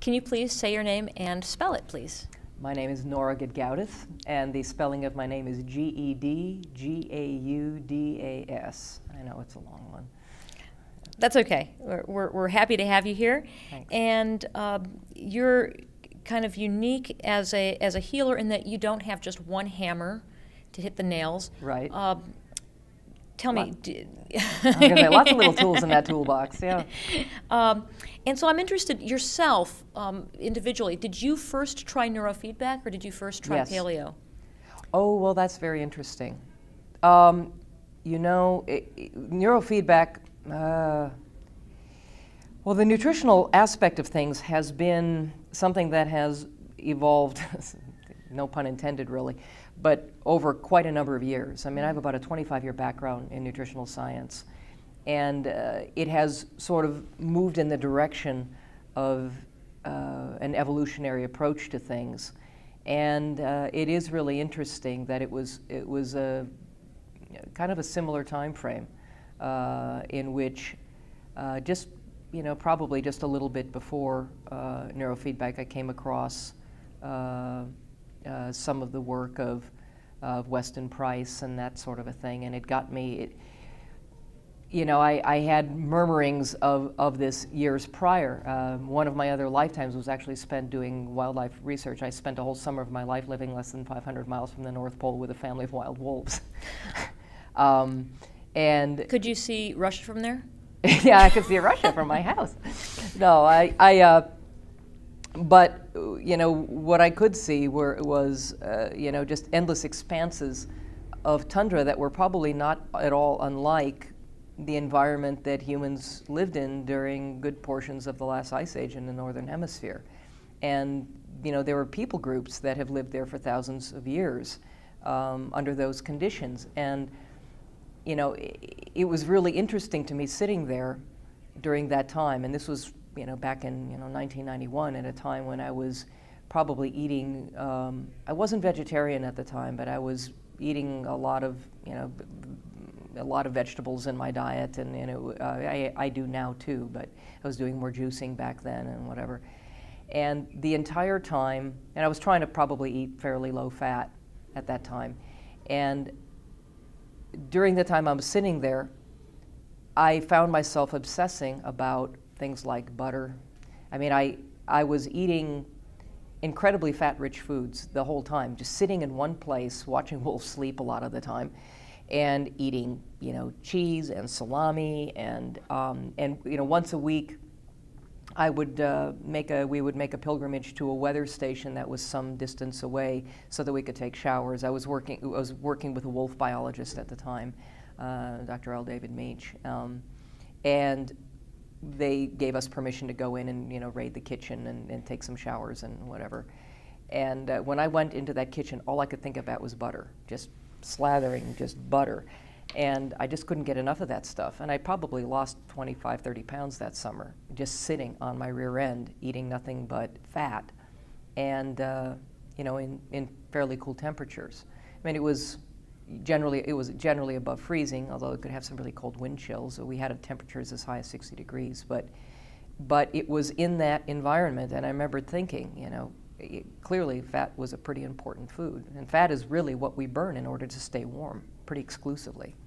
Can you please say your name and spell it, please? My name is Nora Gedgaudas, and the spelling of my name is Gedgaudas. I know it's a long one. That's okay. We're happy to have you here. Thanks. And you're kind of unique as a healer in that you don't have just one hammer to hit the nails. Right. Tell me. Lots of little tools in that toolbox, yeah. And so I'm interested, yourself, individually, did you first try neurofeedback or did you first try paleo? Oh, well, that's very interesting. You know, neurofeedback, well, the nutritional aspect of things has been something that has evolved, no pun intended really, but over quite a number of years. I mean, I have about a 25-year background in nutritional science, and it has sort of moved in the direction of an evolutionary approach to things. And it is really interesting that it was a kind of a similar time frame in which just, you know, probably just a little bit before neurofeedback, I came across some of the work of Weston Price and that sort of a thing, and it got me, you know, I had murmurings of this years prior. One of my other lifetimes was actually spent doing wildlife research. I spent a whole summer of my life living less than 500 miles from the North Pole with a family of wild wolves. And could you see Russia from there? Yeah, I could see Russia from my house. No, but, you know, what I could see was, you know, just endless expanses of tundra that were probably not at all unlike the environment that humans lived in during good portions of the last ice age in the northern hemisphere. And, you know, there were people groups that have lived there for thousands of years under those conditions. And, you know, it was really interesting to me sitting there during that time, and this was, you know, back in, you know, 1991, at a time when I was probably eating, I wasn't vegetarian at the time, but I was eating a lot of, you know, a lot of vegetables in my diet, and, you know, I do now too, but I was doing more juicing back then and whatever. And the entire time, and I was trying to probably eat fairly low fat at that time, and during the time I was sitting there, I found myself obsessing about things like butter. I mean, I was eating incredibly fat-rich foods the whole time, just sitting in one place, watching wolves sleep a lot of the time, and eating, you know, cheese and salami, and you know, once a week, I would we would make a pilgrimage to a weather station that was some distance away, so that we could take showers. I was working with a wolf biologist at the time, Dr. L. David Meach, and they gave us permission to go in and, you know, raid the kitchen and take some showers and whatever. And when I went into that kitchen, all I could think about was butter, just slathering just butter. And I just couldn't get enough of that stuff. And I probably lost 25, 30 pounds that summer, just sitting on my rear end, eating nothing but fat, and, you know, in fairly cool temperatures. I mean, it was generally above freezing, although it could have some really cold wind chills. So we had temperatures as high as 60 degrees. But it was in that environment, and I remember thinking, you know, clearly fat was a pretty important food. And fat is really what we burn in order to stay warm, pretty exclusively.